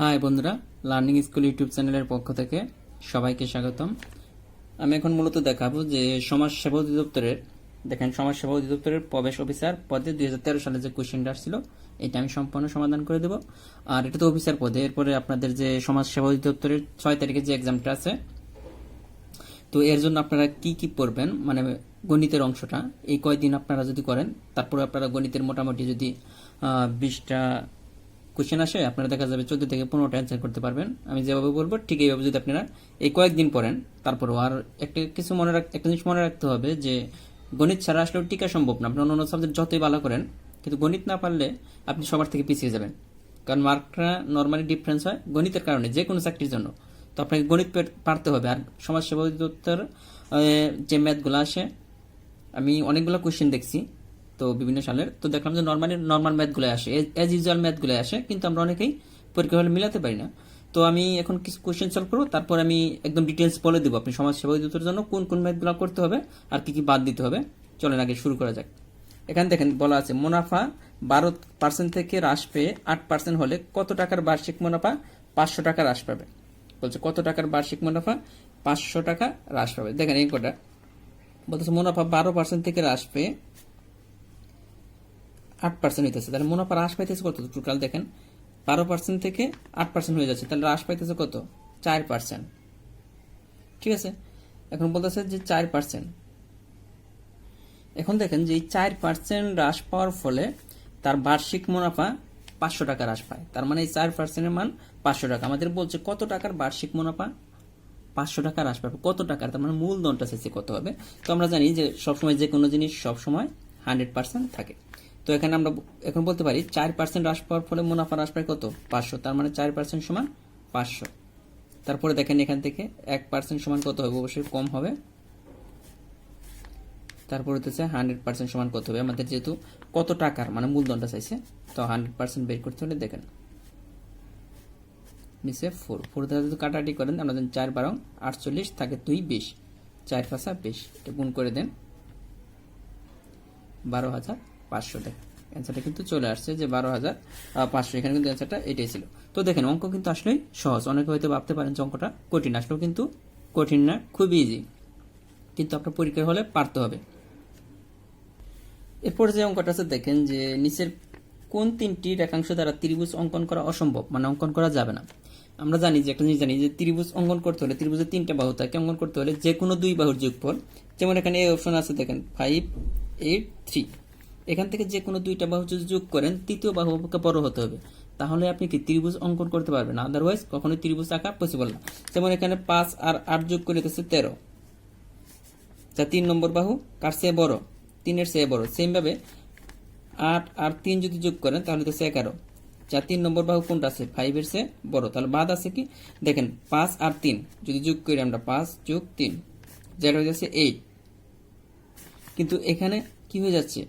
High বন্ধুরা, learning school YouTube চ্যানেলের পক্ষ থেকে সবাইকে স্বাগতম। আমি এখন মূলত দেখাবো যে সমাজ সেবা অধিদপ্তরের সমাজ সেবা অধিদপ্তরের প্রবেশ অফিসার পদে 2013 সালে যে কোশ্চেনটা আসছিল এটা আমি সম্পূর্ণ সমাধান করে দেব। আর এটা তো অফিসার পদে, এরপরে আপনাদের যে সমাজ সেবা অধিদপ্তরের 6 তারিখে যে এক্সামটা আছে, তো এর জন্য আপনারা কি কি পড়বেন, মানে গণিতের অংশটা এই কয়দিন আপনারা যদি করেন, তারপরে আপনারা গণিতের মোটামুটি যদি 20টা কোশ্চেন আসে, আপনারা দেখা যাবে 14 থেকে 15টা অ্যান্সার করতে পারবেন। আমি যেভাবে বলবো ঠিক এইভাবে যদি আপনারা এই কয়েকদিন পড়েন, তারপরও আর একটা জিনিস মনে রাখতে হবে যে গণিত ছাড়া আসলেও টিকা সম্ভব না। আপনি অন্য সাবজেক্ট যতই ভালো করেন, কিন্তু গণিত না পারলে আপনি সবার থেকে পিছিয়ে যাবেন, কারণ মার্কটা নর্মালি ডিফারেন্স হয় গণিতের কারণে যে কোনো চাকরির জন্য। তো আপনাকে গণিত পারতে হবে। আর সমাজ সেবা অধিদপ্তর যে ম্যাথগুলো আসে, আমি অনেকগুলো কোশ্চেন দেখছি তো বিভিন্ন সালের, তো দেখলাম যে নর্মাল ম্যাথগুলো আসে, এজ ইউজুয়াল ম্যাথগুলো আসে, কিন্তু আমরা অনেকেই পরীক্ষা হলে মিলাতে পারি না। তো আমি এখন কিছু কোশ্চেন সলভ করবো, তারপর আমি একদম ডিটেলস বলে দেবো আপনি সমাজ সেবা অধিদপ্তরের জন্য কোন কোন ম্যাথগুলো করতে হবে আর কি কি বাদ দিতে হবে। চলেন আগে শুরু করা যাক। এখানে দেখেন বলা আছে মুনাফা 12% থেকে হ্রাস পেয়ে 8% হলে কত টাকার বার্ষিক মুনাফা 500 টাকা হ্রাস পাবে। বলছে কত টাকার বার্ষিক মুনাফা 500 টাকা হ্রাস পাবে। দেখেন এই কটা বলতেছে মুনাফা 12% থেকে হ্রাস পেয়ে 8% হইতেছে, তাহলে মুনাফা হ্রাস পাইতেছে কত? টোটাল দেখেন 12% থেকে 8% হয়ে যাচ্ছে, তাহলে হ্রাস পাইতেছে কত? 4%। ঠিক আছে, এখন বলতেছে যে 4%। এখন দেখেন যে এই 4% হ্রাস পাওয়ার ফলে তার বার্ষিক মুনাফা 500 টাকা হ্রাস পায়। তার মানে এই 4%-এর মান 500 টাকা। আমাদের বলছে কত টাকার বার্ষিক মুনাফা 500 টাকা হ্রাস পাবে, কত টাকার, তার মানে মূলধনটা শেষে কত হবে। তো আমরা জানি যে সবসময় যে কোনো জিনিস সবসময় 100% থাকে। তো এখানে আমরা এখন বলতে পারি 4% হ্রাস পাওয়ার ফলে মুনাফা হ্রাস পায় কত? 500। তার মানে 4% সমান 500। তারপরে দেখেন এখান থেকে 1% সমান কত হবে? অবশ্যই কম হবে। তারপরে হচ্ছে 100% সমান কত হবে? আমাদের যেহেতু কত টাকার মানে মূলধনটা চাইছে, তো 100% বের করতে হলে দেখেন নিচে 4 দ্বারা যদি কাটাকাটি করেন, আমরা জানি 4 12 48 থাকে 2 20, 4 5 20, এটা গুণ করে দেন 12,500। দেখেন অ্যান্সারটা কিন্তু চলে আসছে যে 12,500। এখানে কিন্তু অ্যান্সারটা এটাই ছিল। তো দেখেন অঙ্ক কিন্তু আসলেই সহজ। অনেকে হয়তো ভাবতে পারেন যে অঙ্কটা কঠিন, আসলেও কিন্তু কঠিন না, খুবই ইজি, কিন্তু আপনার পরীক্ষার হলে পারতে হবে। এরপর যে অঙ্কটা আছে দেখেন যে নিচের কোন 3টি রেখাংশ দ্বারা ত্রিভুজ অঙ্কন করা অসম্ভব, মানে অঙ্কন করা যাবে না। আমরা জানি যে একটা জিনিস জানি যে ত্রিভুজ অঙ্কন করতে হলে, ত্রিভুজের 3টা বাহু থাকে, অঙ্কন করতে হলে যে কোনো 2 বাহুর যোগফল। যেমন এখানে এই অপশন আছে দেখেন 5 8 3, এখান থেকে যে কোনো 2টা বাহু যদি যোগ করেন তৃতীয় বাহু অপেক্ষা বড় হতে হবে, তাহলে আপনি কি ত্রিভুজ অঙ্কন করতে পারবেন, আদারওয়াইজ কখনোই ত্রিভুজ আঁকা পসিবল না। যেমন এখানে 5 আর 8 যোগ করে দিতেছে 13, যা 3 নম্বর বাহু কার চেয়ে বড়? 3-এর চেয়ে বড়। সেম ভাবে 8 আর 3 যদি যোগ করেন তাহলে তো 11, যা 3 নম্বর বাহু কোনটা আছে? 5-এর চেয়ে বড়। তাহলে বাদ আছে কি? দেখেন 5 আর 3 যদি যোগ করি আমরা 5 যোগ 3, যেটা হয়ে যাচ্ছে 8। কিন্তু এখানে কি হয়ে যাচ্ছে?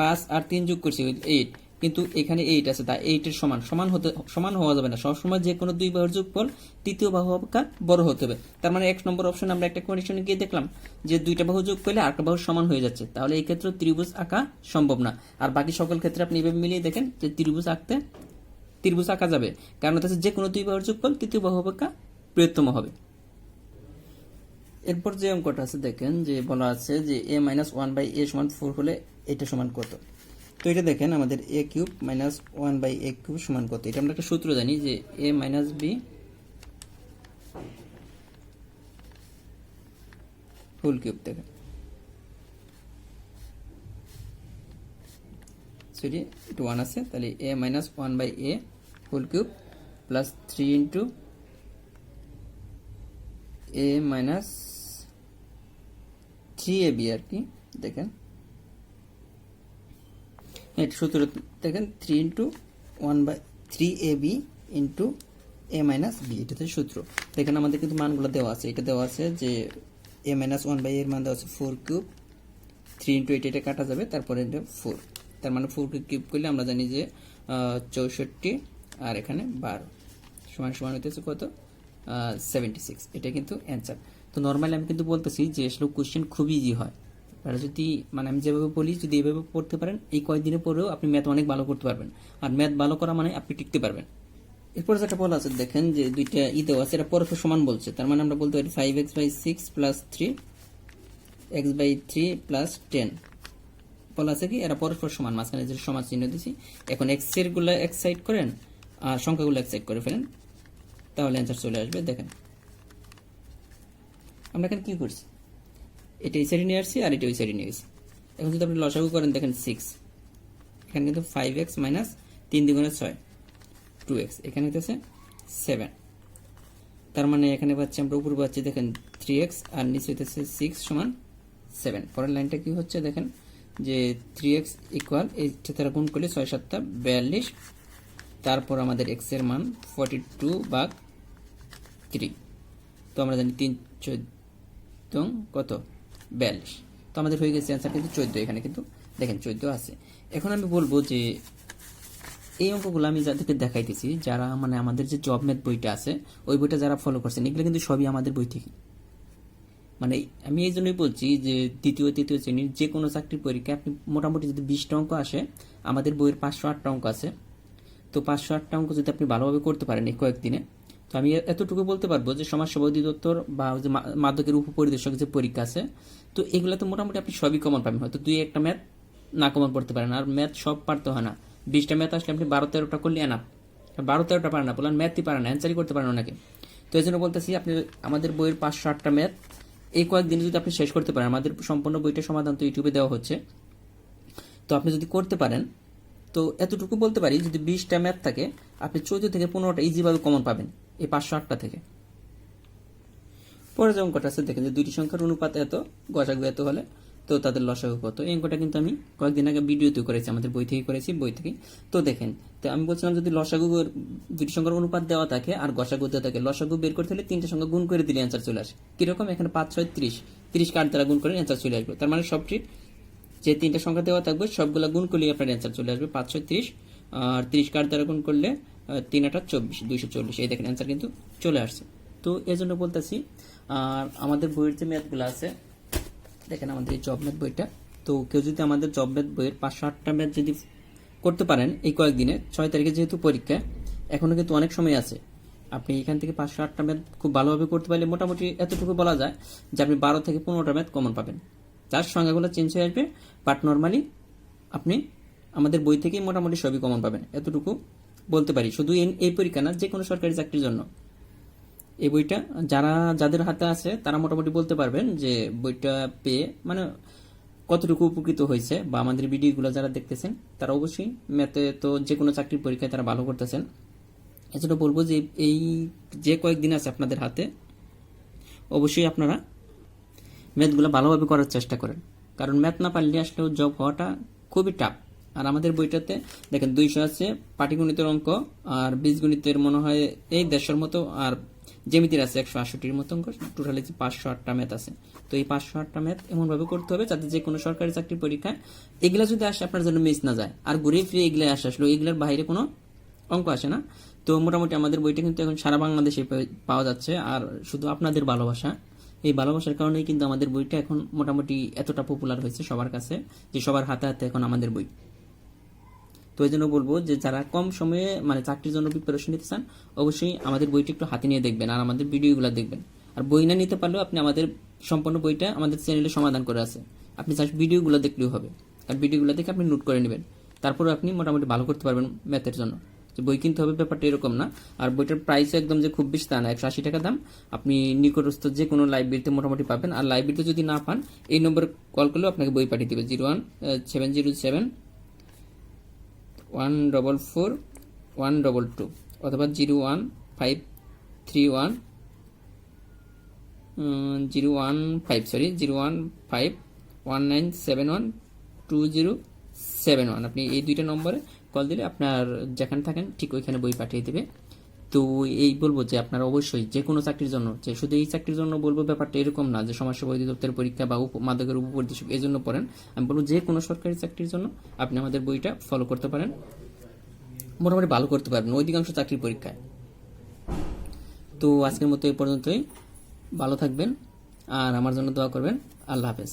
5 আর 3 যোগ করছি 8, কিন্তু এখানে 8 আছে, তাই 8-এর সমান হওয়া যাবে না। সবসময় যে কোনো 2 বাহুর যোগফল তৃতীয় বাহু অপেক্ষা বড় হতে হবে। তার মানে 1 নম্বর অপশন আমরা একটা কন্ডিশনে গিয়ে দেখলাম যে 2টা বাহু যোগ করলে আরেকটা বাহু সমান হয়ে যাচ্ছে, তাহলে এই ক্ষেত্রে ত্রিভুজ আঁকা সম্ভব না। আর বাকি সকল ক্ষেত্রে আপনি এভাবে মিলিয়ে দেখেন যে ত্রিভুজ আঁকা যাবে, কারণ হচ্ছে যে কোনো 2 বাহুর যোগফল তৃতীয় বাহু অপেক্ষা বৃহত্তম হবে। এরপর যে অঙ্কটা আছে দেখেন যে বলা আছে যে a - 1/a = 4 হলে এটা সমান কত। তো এটা দেখেন আমাদের a³ - 1/a³ সমান কত। এটা আমরা একটা সূত্র জানি যে a - b হোল কিউব। দেখেন সরি এটা 1 আছে, তাহলে a - 1/a whole cube plus 3 into a - 3ab আর কি। দেখেন এটা সূত্র দেখেন 3 into 1/3ab into a - b, এটা হচ্ছে সূত্র। দেখেন আমাদের কিন্তু মানগুলো দেওয়া আছে, এটা দেওয়া আছে যে a - 1/a এর মান দেওয়া আছে 4 কিউব, 3 ইন্টু এটা কাটা যাবে, তারপরে এটা 4, তার মানে 4 কিউব করলে আমরা জানি যে 64 আর এখানে 12 সমান সমান হইতেছে কত? 76। এটা কিন্তু অ্যান্সার। তো নর্মালি আমি কিন্তু বলতেছি যে আসলে কোশ্চেন খুবই ইজি হয়। আপনারা যদি মানে আমি যেভাবে বলি যদি এইভাবে পড়তে পারেন, এই কয়েকদিনে পরেও আপনি ম্যাথ অনেক ভালো করতে পারবেন। আর ম্যাথ ভালো করা মানে আপনি টিকতে পারবেন। এরপর যেটা বলা আছে দেখেন যে দুইটা দেওয়া আছে, এটা পরস্পর সমান বলছে, তার মানে আমরা বলতে পারি 5x/6 + 3x/3 + 10 বলা আছে কি এরা পরস্পর সমান, মাঝখানে যে সমান চিহ্ন দিছি। এখন x এর গুলো এক সাইড করেন আর সংখ্যাগুলো এক সাইড করে ফেলেন, তাহলে অ্যান্সার চলে আসবে। দেখেন আমরা এখানে কি করছি, এটা এই সাইডে নিয়ে আসছি আর এটা ওই সাইডে নিয়ে গেছি। এখন যদি আপনি লসাগু করেন দেখেন 6, এখানে কিন্তু 5x - 3 × 6 2x, এখানে হইতেছে 7, তার মানে এখানে পাচ্ছি আমরা উপরে পাচ্ছি দেখেন 3x আর নিচে হইতেছে 6 = 7। পরের লাইনটা কি হচ্ছে দেখেন যে 3x = এই তারা গুণ করলে 6 × 7 = 42, তারপর আমাদের x এর মান 42/3, তো আমরা জানি 3 14 কত 42, তো আমাদের হয়ে গেছে অ্যান্সার কিন্তু 14। এখানে কিন্তু দেখেন 14 আছে। এখন আমি বলবো যে এই অঙ্কগুলো আমি যাদেরকে দেখাইতেছি, যারা মানে আমাদের যে জব ম্যাথ বইটা আছে ওই বইটা যারা ফলো করছেন, এগুলো কিন্তু সবই আমাদের বই থেকে। মানে আমি এই জন্যই বলছি যে দ্বিতীয় তৃতীয় শ্রেণীর যে কোনো চাকরির পরীক্ষা আপনি মোটামুটি যদি 20টা অঙ্ক আসে, আমাদের বইয়ের 508টা অঙ্ক আছে, তো 508টা অঙ্ক যদি আপনি ভালোভাবে করতে পারেন এই কয়েকদিনে, তো আমি এতটুকু বলতে পারবো যে সমাজসেবা অধিদপ্তর বা যে মাদকের উপপরিদর্শক যে পরীক্ষা আছে, তো এগুলোতে মোটামুটি আপনি সবই কমন পাবেন। হয়তো 2-1টা ম্যাথ না কমন পড়তে পারেন, আর ম্যাথ সব পারতে হয় না। 20টা ম্যাথ আসলে আপনি 12-13টা করলে এনাফ। 12-13টা পারেন না বললেন ম্যাথই পারেন না, অ্যান্সারই করতে পারেন অনেকে। তো এই জন্য বলতেছি আপনি আমাদের বইয়ের 508টা ম্যাথ এই কয়েকদিনে যদি আপনি শেষ করতে পারেন, আমাদের সম্পূর্ণ বইটার সমাধান তো ইউটিউবে দেওয়া হচ্ছে, তো আপনি যদি করতে পারেন, তো এতটুকু বলতে পারি যদি 20টা ম্যাথ থাকে আপনি 14 থেকে 15টা ইজিভাবে কমন পাবেন এই 508টা থেকে। পরে যে অঙ্কটা আছে দেখেন যে দুইটি সংখ্যার অনুপাত এত, গসাগু এত হলে তো তাদের লসাগু কত। এই অঙ্কটা কিন্তু আমি কয়েকদিন আগে ভিডিওতে করেছি, আমাদের বই থেকে করেছি, বই থেকে। তো দেখেন, তো আমি বলছিলাম যদি লসাগু দুইটি সংখ্যার অনুপাত দেওয়া থাকে আর গসাগু দেওয়া থাকে, লসাগু বের করতে হলে 3টে সংখ্যা গুণ করে দিলে অ্যান্সার চলে আসে। কিরকম, এখানে 5 6 30, 30 কার দ্বারা গুণ করে অ্যান্সার চলে আসবে। তার মানে সবটি যে 3টা সংখ্যা দেওয়া থাকবে সবগুলা গুণ করলে আপনার অ্যান্সার চলে আসবে 5 6 30, আর 30 কার দ্বারা গুণ করলে 3 8 24 240। এই দেখেন অ্যান্সার কিন্তু চলে আসছে। তো এই জন্য বলতেছি, আর আমাদের বইয়ের যে ম্যাথগুলো আছে দেখেন আমাদের এই জব ম্যাথ বইটা, তো কেউ যদি আমাদের জব ম্যাথ বইয়ের 508টা ম্যাথ যদি করতে পারেন এই কয়েকদিনে, 6 তারিখে যেহেতু পরীক্ষা এখনো কিন্তু অনেক সময় আছে, আপনি এখান থেকে 508টা ম্যাথ খুব ভালোভাবে করতে পারলে মোটামুটি এতটুকু বলা যায় যে আপনি 12 থেকে 15টা ম্যাথ কমন পাবেন। তার সংখ্যাগুলো চেঞ্জ হয়ে আসবে, বাট নর্মালি আপনি আমাদের বই থেকেই মোটামুটি সবই কমন পাবেন, এতটুকু বলতে পারি। শুধু এই পরীক্ষা না, যে কোনো সরকারি চাকরির জন্য এই বইটা যাদের হাতে আছে তারা মোটামুটি বলতে পারবেন যে বইটা পেয়ে মানে কতটুকু উপকৃত হয়েছে, বা আমাদের ভিডিওগুলো যারা দেখতেছেন তারা অবশ্যই ম্যাথে তো যে কোনো চাকরির পরীক্ষায় তারা ভালো করতেছেন। এজন্য বলবো যে এই যে কয়েকদিন আছে আপনাদের হাতে অবশ্যই আপনারা ম্যাথগুলো ভালোভাবে করার চেষ্টা করেন, কারণ ম্যাথ না পারলে আসলেও জব হওয়াটা খুবই টাফ। আর আমাদের বইটাতে দেখেন 200 আছে পাটিগণিতের অঙ্ক, আর বীজগণিতের মনে হয় এই 150-এর মতো, আর জ্যামিতির আছে 168-এর মতো অঙ্ক, টোটালি 508টা ম্যাথ আছে। তো এই 508টা ম্যাথ এমনভাবে করতে হবে যাতে যে কোনো সরকারি চাকরির পরীক্ষায় এগুলা যদি আসে আপনার জন্য মিস না যায়, আর ঘুরে ফিরে এগুলো আসলো, এগুলোর বাইরে কোনো অঙ্ক আসে না। তো মোটামুটি আমাদের বইটা কিন্তু এখন সারা বাংলাদেশে পাওয়া যাচ্ছে, আর শুধু আপনাদের ভালোবাসা, এই ভালোবাসার কারণেই কিন্তু আমাদের বইটা এখন মোটামুটি এতটা পপুলার হয়েছে সবার কাছে, যে সবার হাতে হাতে এখন আমাদের বই। তো এই জন্য বলবো যে যারা কম সময়ে মানে চাকরির জন্য প্রিপারেশন নিতে চান অবশ্যই আমাদের বইটা একটু হাতে নিয়ে দেখবেন, আর আমাদের ভিডিওগুলো দেখবেন। আর বই না নিতে পারলেও আপনি আমাদের সম্পূর্ণ বইটা আমাদের চ্যানেলে সমাধান করে আছে, আপনি জাস্ট ভিডিওগুলো দেখলেও হবে, আর ভিডিওগুলো দেখে আপনি নোট করে নেবেন, তারপরে আপনি মোটামুটি ভালো করতে পারবেন ম্যাথের জন্য। যে বই কিনতে হবে ব্যাপারটা এরকম না, আর বইটার প্রাইস একদম যে খুব বেশি তা না, 180 টাকা দাম। আপনি নিকটস্থ যে কোনো লাইব্রেরিতে মোটামুটি পাবেন, আর লাইব্রেরিতে যদি না পান এই নম্বরে কল করলেও আপনাকে বই পাঠিয়ে দেবে 01707 144 122, অথবা 01531 01519712071। আপনি এই দুইটা নম্বরে কল দিলে আপনার যেখানে থাকেন ঠিক ওইখানে বই পাঠিয়ে দেবে। তো এই বলবো যে আপনারা অবশ্যই যে কোনো চাকরির জন্য, যে শুধু এই চাকরির জন্য বলবো ব্যাপারটা এরকম না যে সমাজসেবা অধিদপ্তরের পরীক্ষা বা মাদকের উপপরিদর্শক এই জন্য পড়েন, আমি বলবো যে কোনো সরকারি চাকরির জন্য আপনি আমাদের বইটা ফলো করতে পারেন, মোটামুটি ভালো করতে পারবেন অধিকাংশ চাকরির পরীক্ষায়। তো আজকের মতো এই পর্যন্তই, ভালো থাকবেন আর আমার জন্য দোয়া করবেন। আল্লাহ হাফেজ।